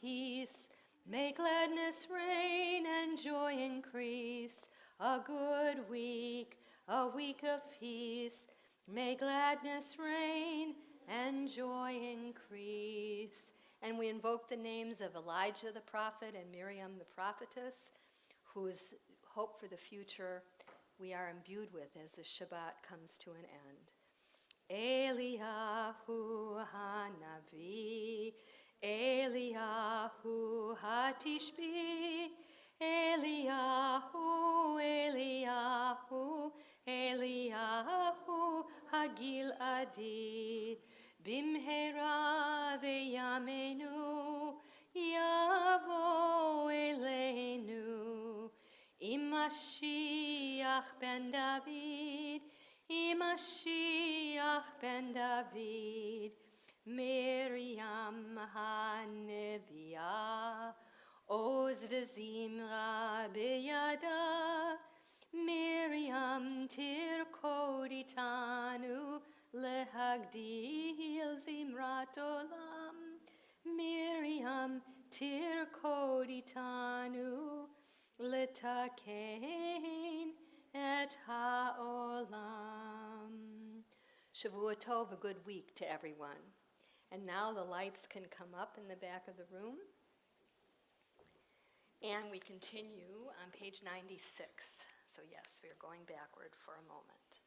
peace. May gladness reign and joy increase. A good week, a week of peace. May gladness reign and joy increase. And we invoke the names of Elijah the prophet and Miriam the prophetess, whose hope for the future we are imbued with as the Shabbat comes to an end. Eliyahu hanavi, Eliyahu hatishbi, Eliyahu, Eliyahu, Eliyahu hagiladi, bimhera veyamenu, yavo eleinu, Imashiach ben David, Imashiach ben David, Miriam HaNeviah, Oz v'zimra b'yada, Miriam tirkod itanu, lehagdil zimrat olam, Miriam tirkod itanu, letakein et ha'olam. Shavua Tov, a good week to everyone. And now the lights can come up in the back of the room. And we continue on page 96. So yes, we are going backward for a moment.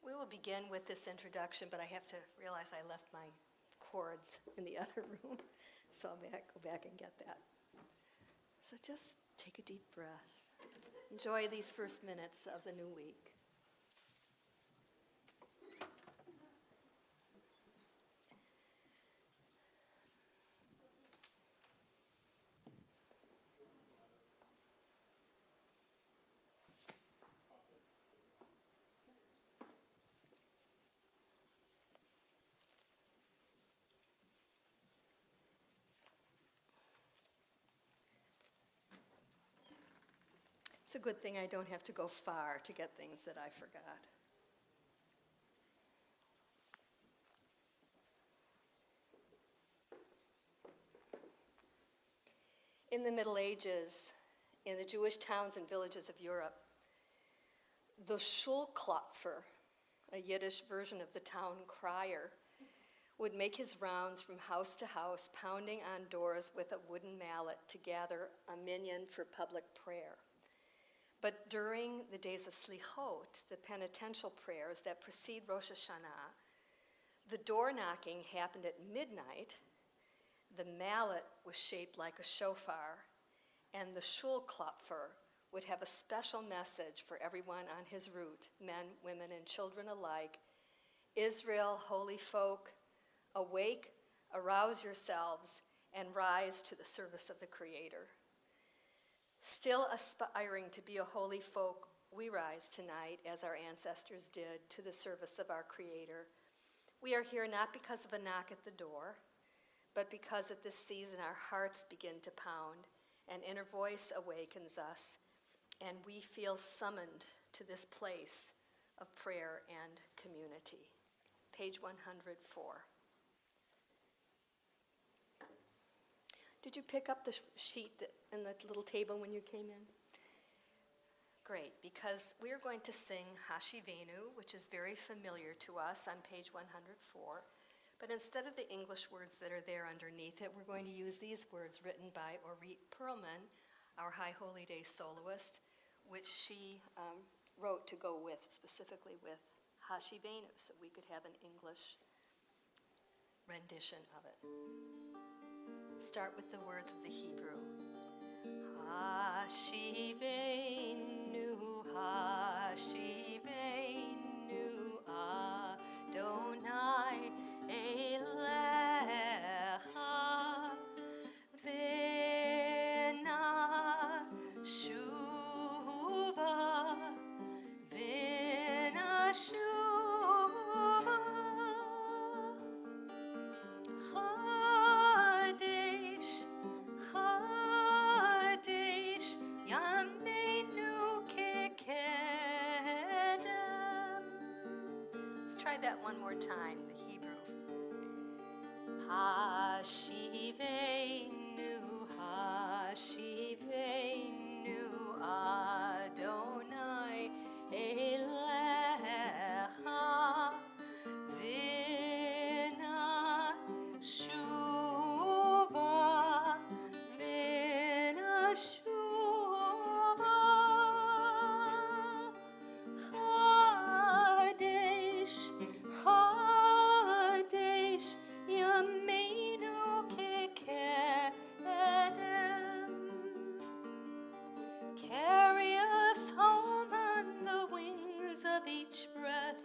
We will begin with this introduction, but I have to realize I left my cords in the other room, so I'll go back and get that. So just take a deep breath. Enjoy these first minutes of the new week. It's a good thing I don't have to go far to get things that I forgot. In the Middle Ages, in the Jewish towns and villages of Europe, the Schulklopfer, a Yiddish version of the town crier, would make his rounds from house to house, pounding on doors with a wooden mallet to gather a minyan for public prayer. But during the days of Selichot, the penitential prayers that precede Rosh Hashanah, the door knocking happened at midnight, the mallet was shaped like a shofar, and the Schulklopfer would have a special message for everyone on his route, men, women, and children alike. Israel, holy folk, awake, arouse yourselves, and rise to the service of the Creator. Still aspiring to be a holy folk, we rise tonight, as our ancestors did, to the service of our Creator. We are here not because of a knock at the door, but because at this season our hearts begin to pound, an inner voice awakens us, and we feel summoned to this place of prayer and community. Page 104. Did you pick up the sheet in the little table when you came in? Great, because we're going to sing Hashivenu, which is very familiar to us on page 104. But instead of the English words that are there underneath it, we're going to use these words written by Orit Perlman, our High Holy Day soloist, which she wrote to go with, specifically with Hashivenu, so we could have an English rendition of it. Start with the words of the Hebrew. Hashivenu, Hashivenu, Adonai Elecha, V'nashuva, V'nashuva, Chadesh, Chadesh, Yam try that one more time, the Hebrew. Hashivenu, Hashivenu, Adonai Elecha, V'na Shuva, V'na Shuva, Chadesh, Chadesh, Yameinu Kekedem. Carry us home on the wings of each breath.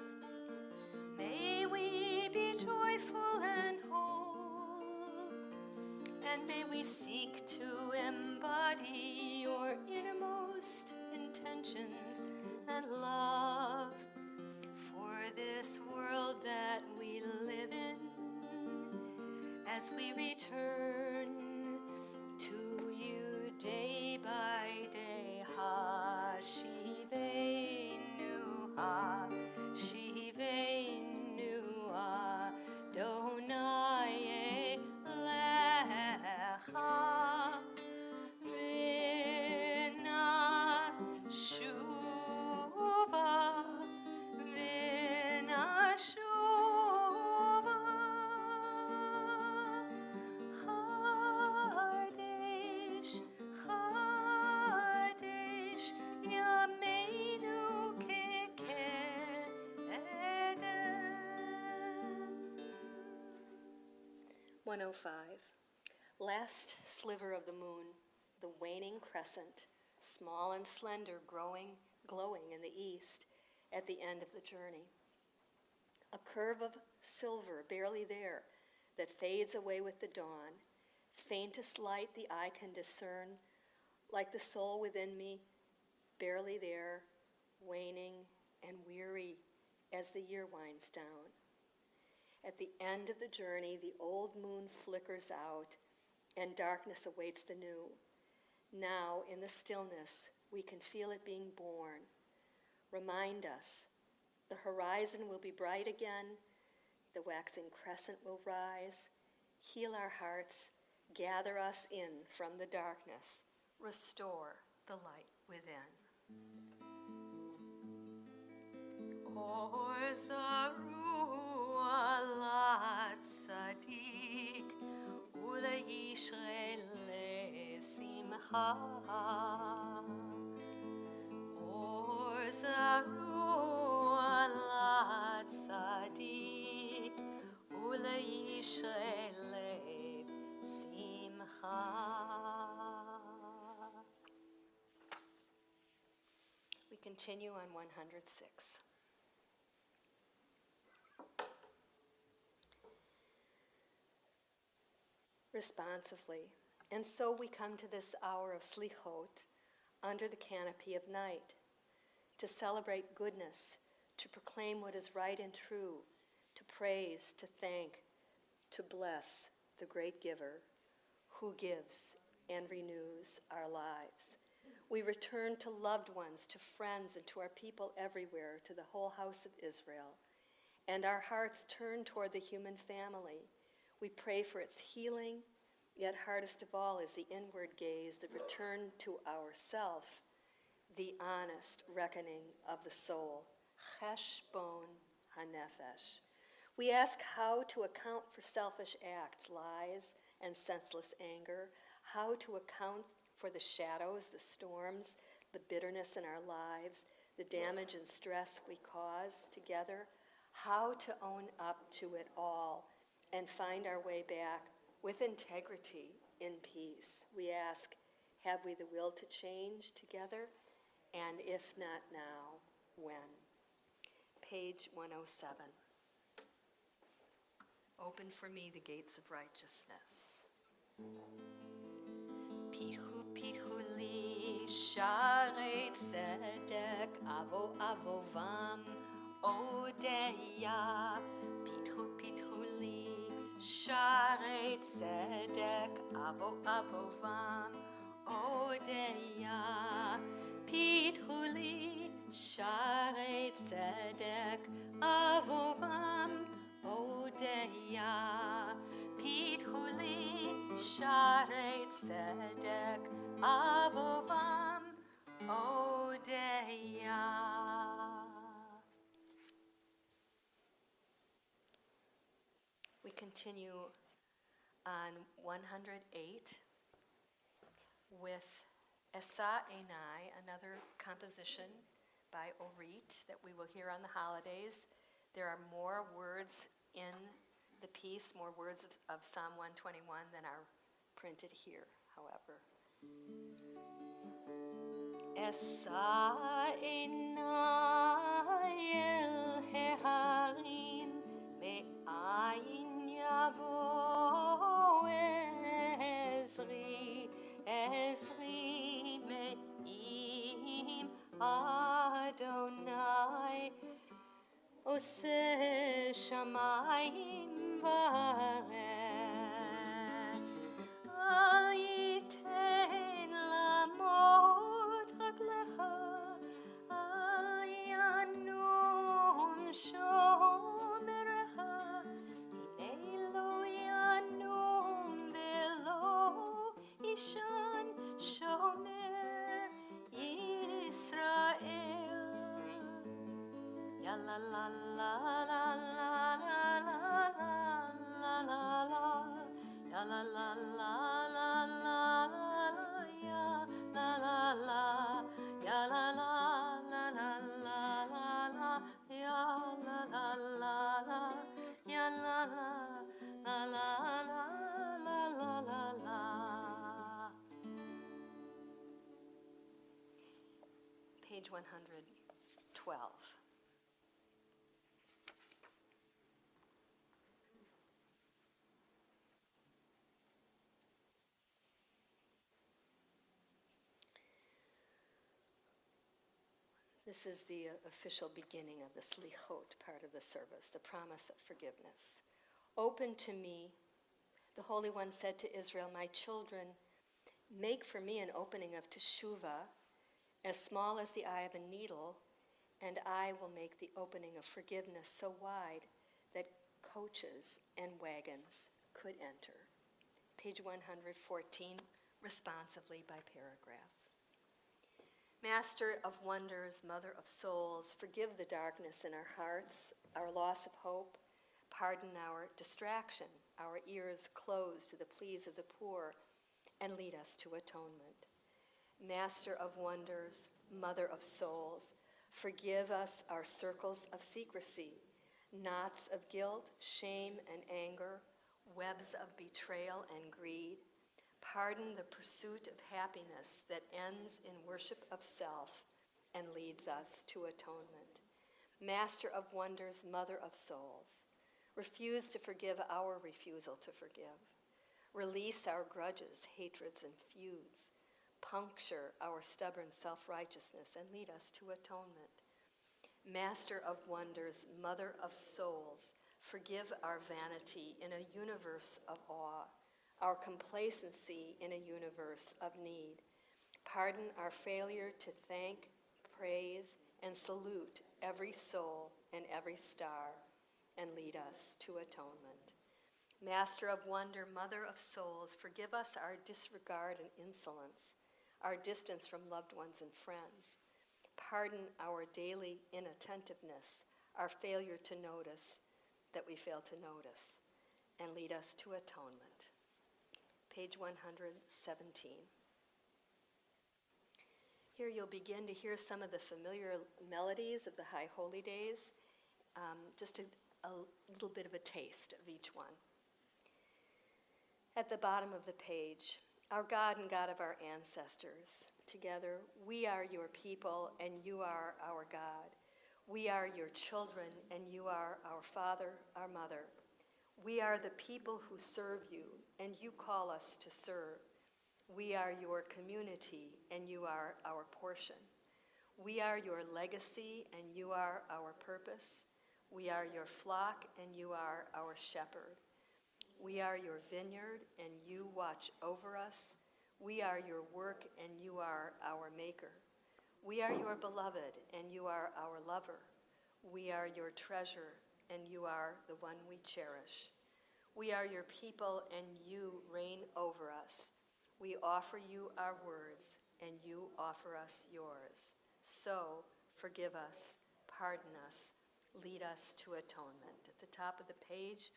May we be joyful and whole, and may we seek to embody your innermost intentions and love for this world that we live in, as we return to you day by day. Hashivenu, Hashivenu, Adonai Elecha, V'na Shuva, V'na Shuva, Chadesh, Chadesh, Yameinu Kekedem. 105. Last sliver of the moon, the waning crescent, small and slender, glowing in the east at the end of the journey. A curve of silver, barely there, that fades away with the dawn, faintest light the eye can discern, like the soul within me, barely there, waning and weary as the year winds down. At the end of the journey, the old moon flickers out, and darkness awaits the new. Now, in the stillness, we can feel it being born. Remind us, the horizon will be bright again, the waxing crescent will rise, heal our hearts, gather us in from the darkness, restore the light within. Or zaru ala tzadik uleishre lesimcha. Or zaru ala tzadik uleishre lesimcha. We continue on 106. Responsively. And so we come to this hour of Selichot under the canopy of night, to celebrate goodness, to proclaim what is right and true, to praise, to thank, to bless the great giver who gives and renews our lives. We return to loved ones, to friends, and to our people everywhere, to the whole house of Israel. And our hearts turn toward the human family. We pray for its healing, yet hardest of all is the inward gaze, the return to ourself, the honest reckoning of the soul, cheshbon hanefesh. We ask how to account for selfish acts, lies, and senseless anger, how to account for the shadows, the storms, the bitterness in our lives, the damage and stress we cause together, how to own up to it all and find our way back with integrity in peace. We ask, have we the will to change together? And if not now, when? Page 107. Open for me the gates of righteousness. Pichu pichu li sharei tzedek avo avovam odeya. Pichu pichu li sharei tzedek avo avovam odeya. Pichu li sharei tzedek avovam Sharei Tzedek Avovam Odeya. We continue on 108 with Esa Einai, another composition by Orit that we will hear on the holidays. There are more words in the piece, more words of Psalm 121 than are printed here, however. Esa Einai el Heharim me'ayin yavo Ezri me'im Adonai Ose shamayim va'aretz Al yitein lamot raglecha Al yanum shomerecha Hinei lo yanum velo ishan shomer Yisrael Ya la la la la la la la la la la Ya la la la la la la ya la la la Ya la la la la la la ya la la la la ya la la la la la la la la. Page 112. This is the official beginning of the Selichot part of the service, the promise of forgiveness. Open to me, the Holy One said to Israel, my children, make for me an opening of teshuvah, as small as the eye of a needle, and I will make the opening of forgiveness so wide that coaches and wagons could enter. Page 114, responsively by paragraph. Master of wonders, mother of souls, forgive the darkness in our hearts, our loss of hope, pardon our distraction, our ears closed to the pleas of the poor, and lead us to atonement. Master of wonders, mother of souls, forgive us our circles of secrecy, knots of guilt, shame, and anger, webs of betrayal and greed. Pardon the pursuit of happiness that ends in worship of self and leads us to atonement. Master of wonders, mother of souls, refuse to forgive our refusal to forgive. Release our grudges, hatreds, and feuds. Puncture our stubborn self-righteousness and lead us to atonement. Master of wonders, mother of souls, forgive our vanity in a universe of awe, our complacency in a universe of need. Pardon our failure to thank, praise, and salute every soul and every star, and lead us to atonement. Master of wonder, mother of souls, forgive us our disregard and insolence, our distance from loved ones and friends. Pardon our daily inattentiveness, our failure to notice that we fail to notice, and lead us to atonement. Page 117. Here you'll begin to hear some of the familiar melodies of the High Holy Days, just a little bit of a taste of each one. At the bottom of the page, our God and God of our ancestors, together, we are your people and you are our God. We are your children and you are our father, our mother. We are the people who serve you and you call us to serve. We are your community and you are our portion. We are your legacy and you are our purpose. We are your flock and you are our shepherd. We are your vineyard and you watch over us. We are your work and you are our maker. We are your beloved and you are our lover. We are your treasure and you are the one we cherish. We are your people, and you reign over us. We offer you our words, and you offer us yours. So, forgive us, pardon us, lead us to atonement. At the top of the page,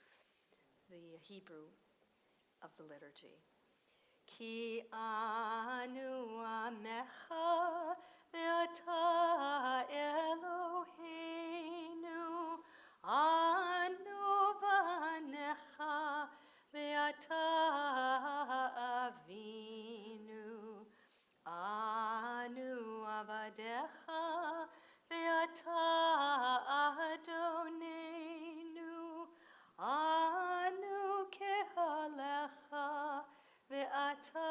the Hebrew of the liturgy. Ki anu amecha ve'ata Eloheinu anu vanecha ve'ata avinu anu avadecha ve'ata Adonenu anu kehalecha ve'ata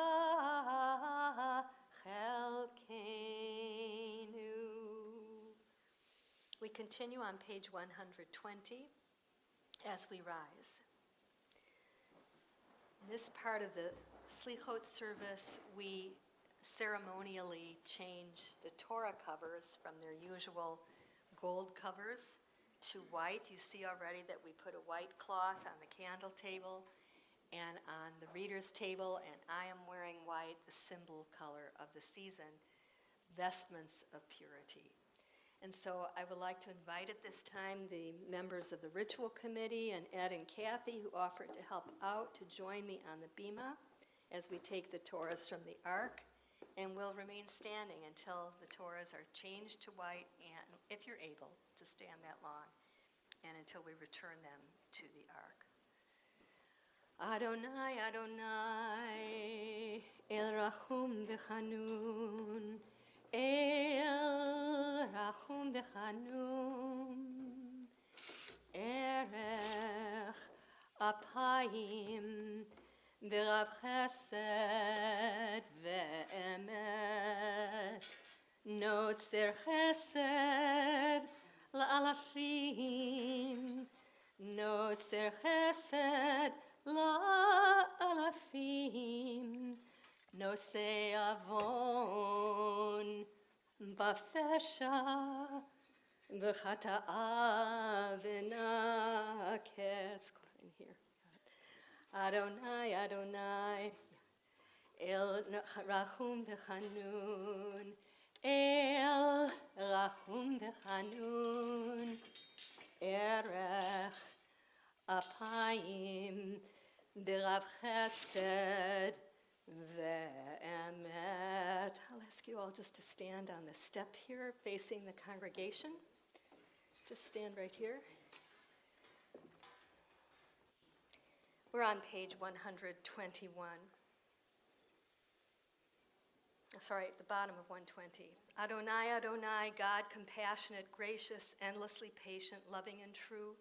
chelkeinu. We continue on page 120 as we rise. In this part of the Selichot service, we ceremonially change the Torah covers from their usual gold covers to white. You see already that we put a white cloth on the candle table and on the reader's table, and I am wearing white, the symbol color of the season, vestments of purity. And so I would like to invite at this time the members of the ritual committee and Ed and Kathy, who offered to help out, to join me on the bima as we take the Torahs from the ark, and we'll remain standing until the Torahs are changed to white, and if you're able to stand that long, and until we return them to the ark. Adonai, Adonai, El Rachum V'Chanun, El Rachum V'Chanun, Erech Apayim, V'Rav Chesed V'Emet, Notzer Chesed La'alafim, Notzer Chesed La'alafim, Nosei Avon Bafesha V'chata'a V'naketz. In here. Adonai, Adonai, El Rachum V'Chanun, El Rachum V'Chanun, Erech Apayim B'Rav Chesed Ve'emet. I'll ask you all just to stand on the step here facing the congregation. Just stand right here. We're on page 121. Sorry, at the bottom of 120. Adonai, Adonai, God compassionate, gracious, endlessly patient, loving and true,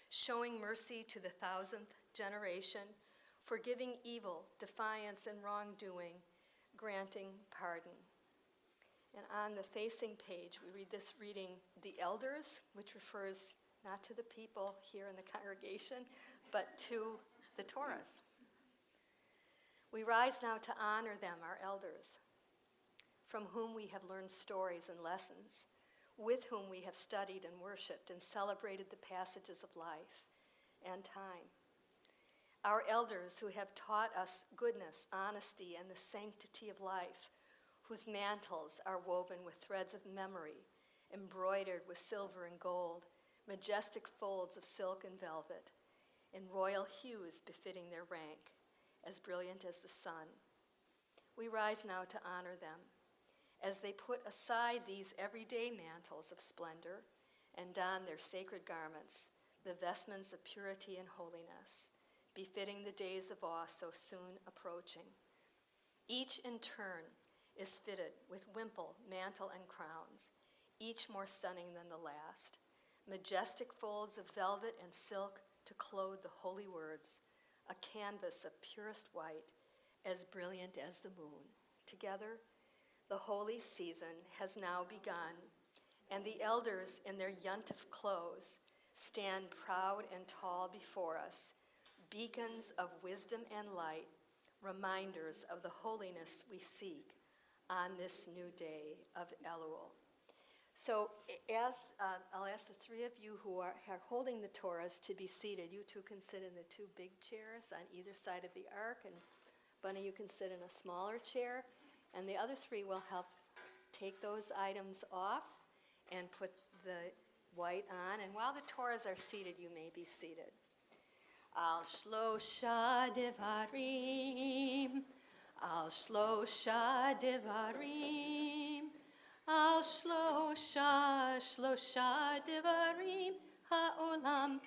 showing mercy to the 1000th generation, forgiving evil, defiance, and wrongdoing, granting pardon. And on the facing page, we read this reading, the elders, which refers not to the people here in the congregation, but to the Torahs. We rise now to honor them, our elders, from whom we have learned stories and lessons, with whom we have studied and worshiped and celebrated the passages of life and time. Our elders who have taught us goodness, honesty, and the sanctity of life, whose mantles are woven with threads of memory, embroidered with silver and gold, majestic folds of silk and velvet, in royal hues befitting their rank, as brilliant as the sun. We rise now to honor them, as they put aside these everyday mantles of splendor and don their sacred garments, the vestments of purity and holiness, befitting the days of awe so soon approaching. Each in turn is fitted with wimple, mantle, and crowns, each more stunning than the last, majestic folds of velvet and silk to clothe the holy words, a canvas of purest white, as brilliant as the moon. Together, the holy season has now begun, and the elders in their yontif clothes stand proud and tall before us, beacons of wisdom and light, reminders of the holiness we seek on this new day of Elul. So I'll ask the three of you who are holding the Torahs to be seated. You two can sit in the two big chairs on either side of the ark, and Bunny, you can sit in a smaller chair. And the other three will help take those items off and put the white on. And while the Torahs are seated, you may be seated. Al shlosha devarim, al shlosha devarim, al shlosha devarim, ha'olam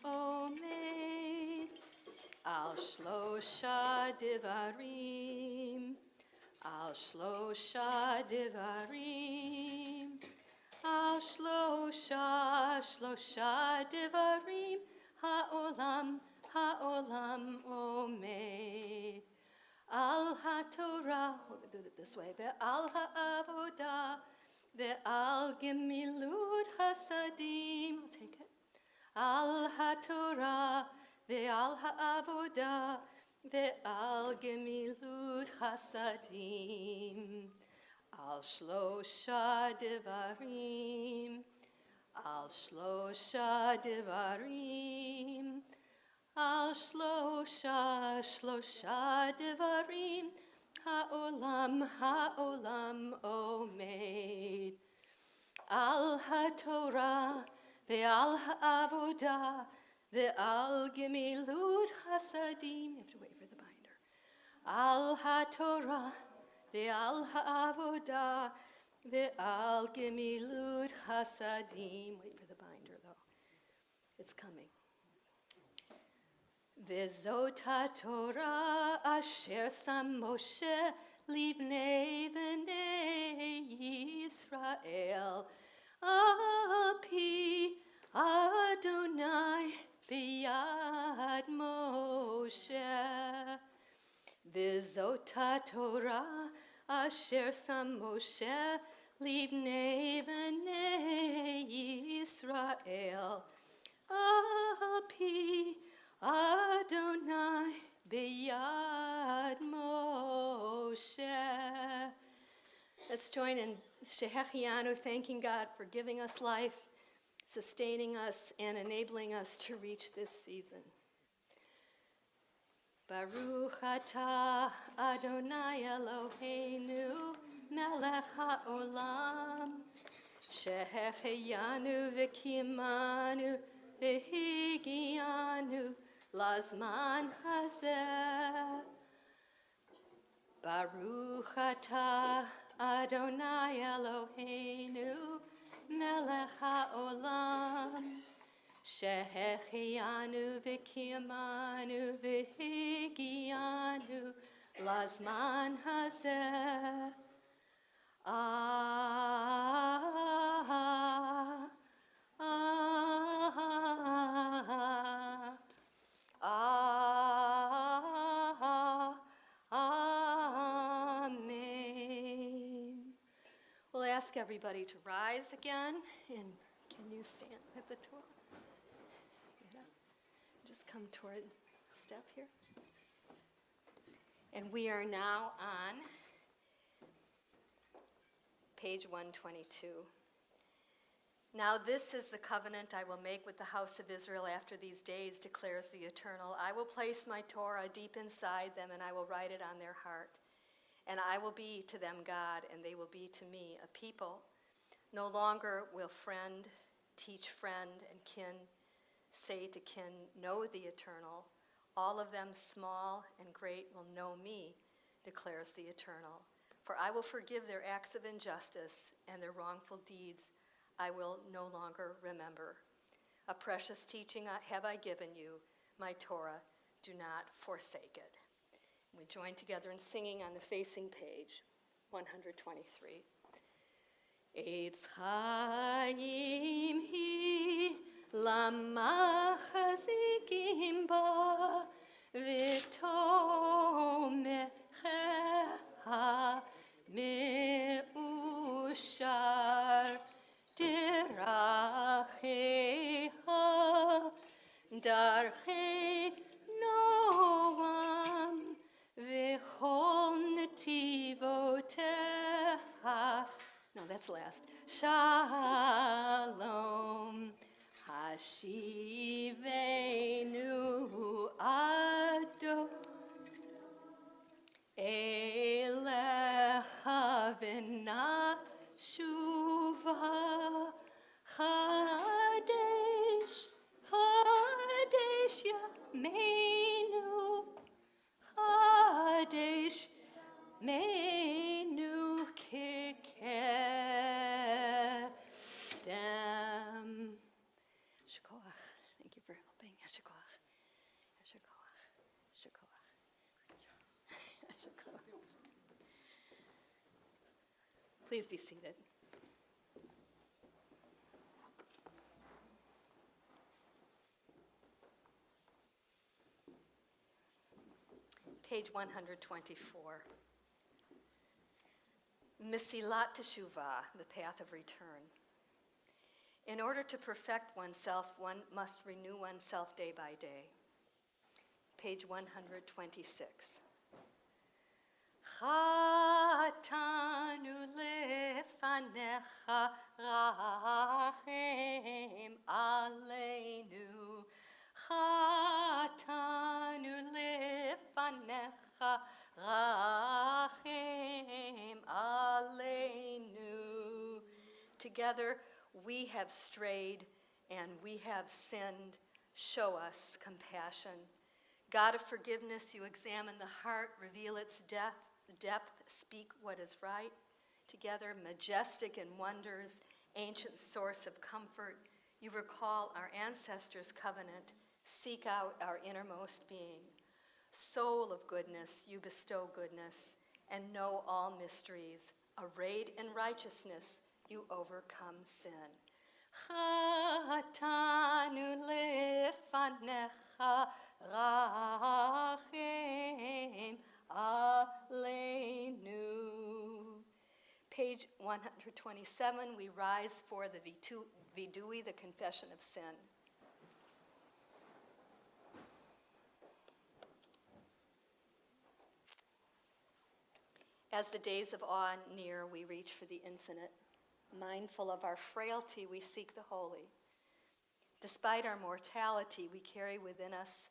omed. Al shlosha devarim, al shlosha devarim, al shlosha devarim, ha'olam omed. Al ha'torah, we'll do it this way, ve'al ha'avodah, ve'al gemilut hasadim, we'll take it. Al ha'torah, ve'al ha'avodah, ve'al gemilut hasadim. Al shlosha devarim, al shlosha devarim, al shlosha devarim, ha'olam omed. Al ha'torah, ve'al ha'avodah, ve'al gemilut hasadim. You have to wait for the binder. Al ha'torah, ve'al ha'avodah, ve'al gemilut hasadim. Wait for the binder, though. It's coming. Ve'zot ha'torah asher sam Moshe livnei bnei Yisrael al pi Adonai biyad Moshe. Ve'zot ha'torah asher sam Moshe livnei bnei Yisrael al pi Adonai biyad Moshe. Let's join in Shehechianu, thanking God for giving us life, sustaining us, and enabling us to reach this season. Baruch atah Adonai Eloheinu melech ha'olam shehechianu v'kimanu v'higianu lazman hazeh. Baruch atah Adonai Eloheinu melech ha'olam shehechianu v'kimanu v'higianu lazman hazeh. Amen. We'll ask everybody to rise again, and can you stand at the door? Yeah. Just come toward step here. And we are now on page 122. Now this is the covenant I will make with the house of Israel after these days, declares the Eternal. I will place my Torah deep inside them, and I will write it on their heart. And I will be to them God, and they will be to me a people. No longer will friend teach friend, and kin say to kin, know the Eternal. All of them, small and great, will know me, declares the Eternal. For I will forgive their acts of injustice, and their wrongful deeds I will no longer remember. A precious teaching have I given you, my Torah. Do not forsake it. We join together in singing on the facing page, 123. Eitz Chaim hi lama chazikim ba v'tomecheha meushar deracheha darchei noam v'chol netivotecha. No, that's last. Shalom Hashivenu Ado Elecha V'Nashuva Chadesh Chadesh Yameinu Chadesh Menu Kikedem. Shakoach. Thank you for helping. Shakoach. Shakoach. Shakoach. Shakoach. Please be seated. Page 124. Mesilat Teshuvah, the path of return. In order to perfect oneself, one must renew oneself day by day. Page 126. Chatanu lefanecha rachem aleinu. Chatanu lefanecha rachem aleinu. Together we have strayed and we have sinned. Show us compassion. God of forgiveness, you examine the heart, reveal its depth, speak what is right. Together, majestic in wonders, ancient source of comfort, you recall our ancestors' covenant, seek out our innermost being. Soul of goodness, you bestow goodness and know all mysteries. Arrayed in righteousness, you overcome sin. Chatanu lefanecha rachem aleinu. Page 127, we rise for the vidui, the confession of sin. As the days of awe near, we reach for the infinite. Mindful of our frailty, we seek the holy. Despite our mortality, we carry within us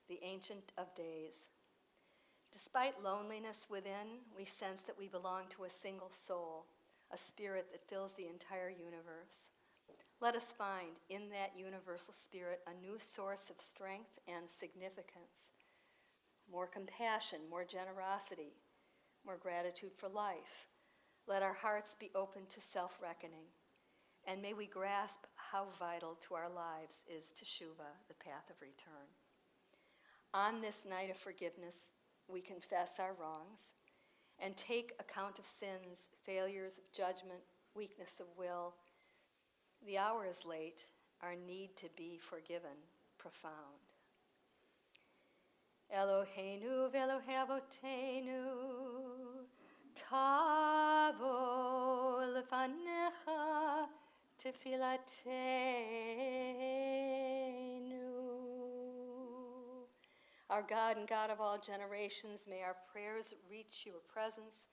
the Ancient of Days. Despite loneliness within, we sense that we belong to a single soul, a spirit that fills the entire universe. Let us find in that universal spirit a new source of strength and significance, more compassion, more generosity, more gratitude for life. Let our hearts be open to self-reckoning, and may we grasp how vital to our lives is teshuvah, the path of return. On this night of forgiveness, we confess our wrongs and take account of sins, failures of judgment, weakness of will. The hour is late, our need to be forgiven profound. Eloheinu v'Elohei avoteinu, tavo lefanecha tefilateinu. Our God and God of all generations, may our prayers reach your presence,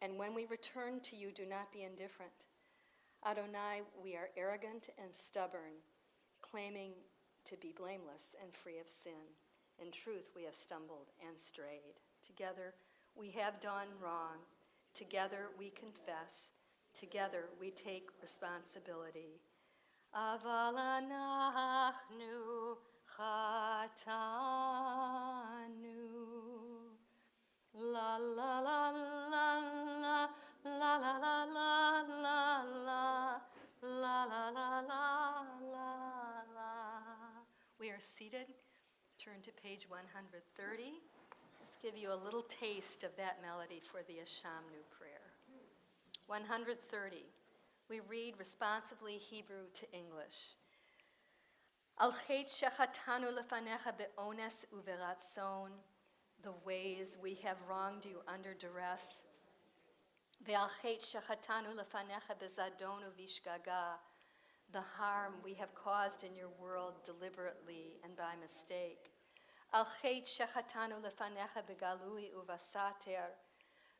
and when we return to you, do not be indifferent. Adonai, we are arrogant and stubborn, claiming to be blameless and free of sin. In truth, we have stumbled and strayed. Together, we have done wrong. Together, we confess. Together, we take responsibility. Aval anachnu chatanu. La la la la la la la la la la la la la la la. We are seated. Turn to page 130. Just give you a little taste of that melody for the Ashamnu prayer. 130. We read responsively Hebrew to English. Al chet shechatanu lefanecha be'ones uveratzon, the ways we have wronged you under duress. Ve'al chet shechatanu lefanecha bezadon uvishgaga, the harm we have caused in your world deliberately and by mistake. Al chet shechatanu lefanecha begalui uvasater,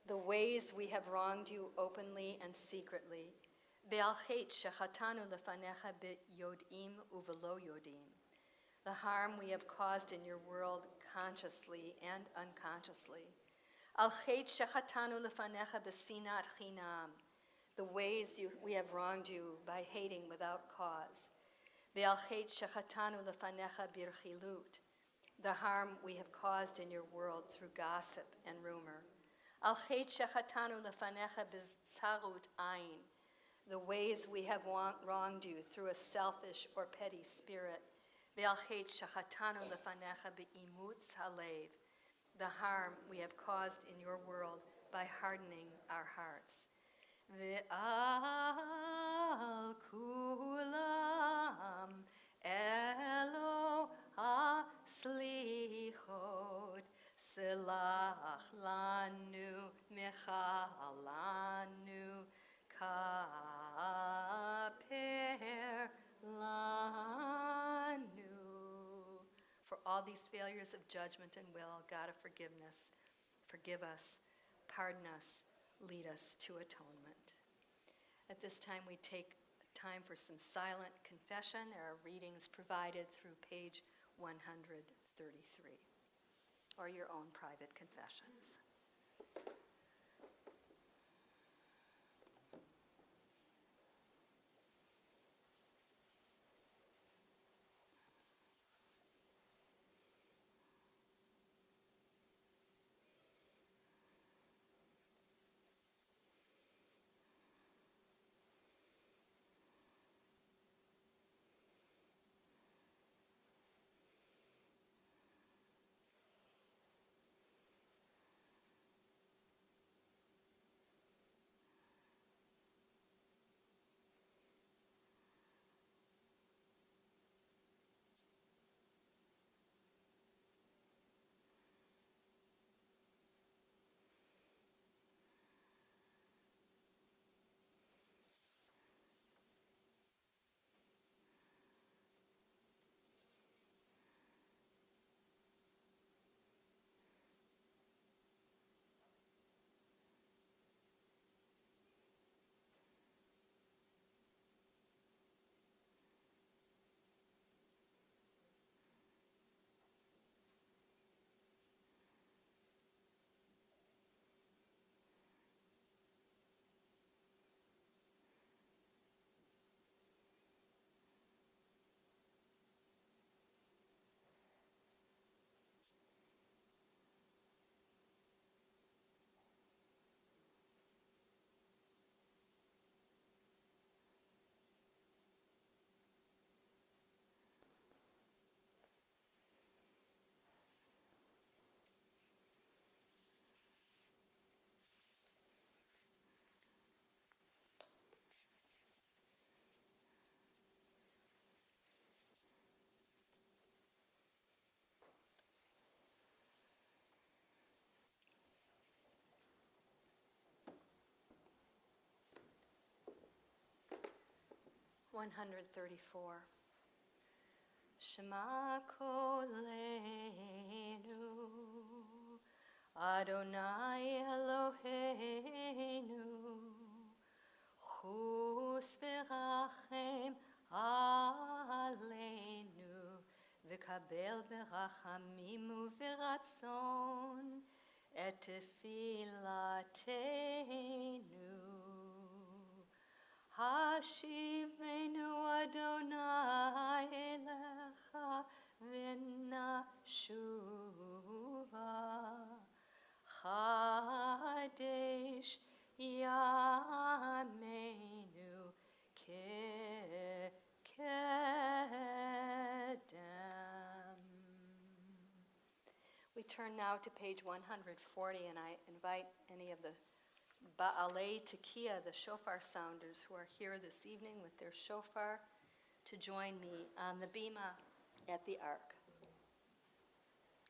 the ways we have wronged you openly and secretly. Ve'al chet shechatanu lefanecha b'yodim uvelo yodim. The harm we have caused in your world consciously and unconsciously. Al chet shechatanu lefanecha b'sinat chinam. The ways we have wronged you by hating without cause. Ve'al chet shechatanu lefanecha birchilut. The harm we have caused in your world through gossip and rumor. Al chet shechatanu lefanecha b'tzarut ayin. The ways we have wronged you through a selfish or petty spirit. Ve'al chet shechatanu lefanecha b'imutz halev. The harm we have caused in your world by hardening our hearts. Ve'al kulam elo ha-slichot selach lanu mechalanu kaper lanu. For all these failures of judgment and will, God of forgiveness, forgive us, pardon us, lead us to atonement. At this time, we take time for some silent confession. There are readings provided through page 133, or your own private confessions. (134) Shema kolenu, Adonai Eloheinu, chus v'rachem aleinu, v'kabel v'rachamim u'v'ratzon et tefilatenu. Hashivenu Adonai elecha v'nashuva, Chadesh yameinu kekedem. We turn now to page 140, and I invite any of the Ba'alei Tekiah, the shofar sounders who are here this evening with their shofar, to join me on the bima at the ark.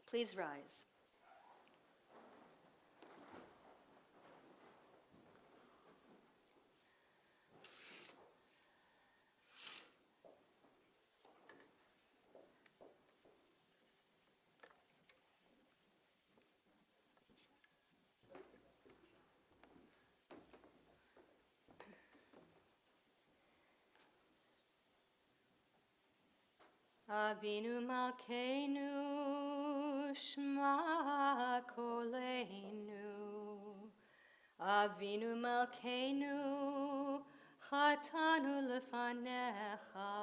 Please rise. Avinu Malkeinu Shema Koleinu. Avinu Malkeinu Chatanu Lefanecha.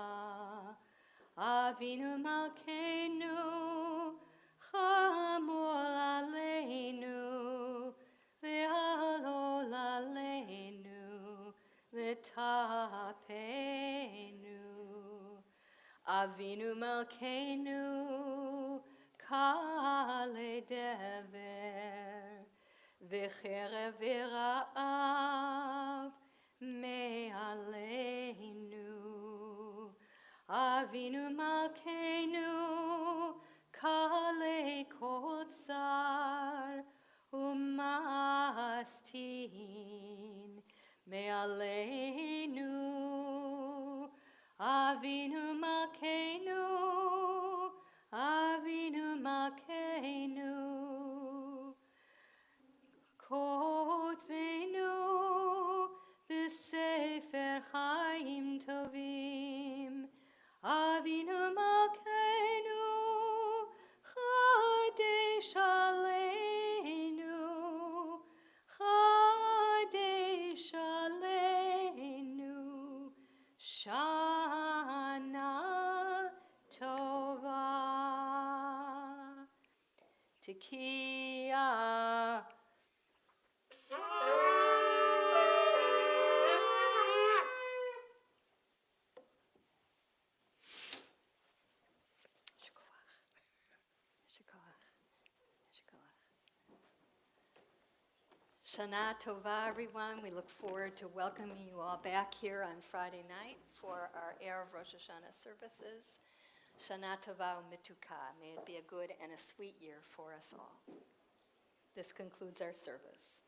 Avinu Malkeinu Chamol Aleinu Ve'alol Aleinu V'tapeinu. Avinu Malkeinu Kale Dever V'cherev v'ra'av me'aleinu. Avinu Malkeinu Kale kol tsar u'mastin me'aleinu. Avinu Malkeinu, Avinu Malkeinu, Kotvenu b'sefer Chaim Tovim. Avinu Malkeinu, Chadesh Aleinu, Chadesh Aleinu, Shana Tova. Tekiah. Shana Tova, everyone. We look forward to welcoming you all back here on Friday night for our Erev Rosh Hashanah services. Shana Tova Mituka. May it be a good and a sweet year for us all. This concludes our service.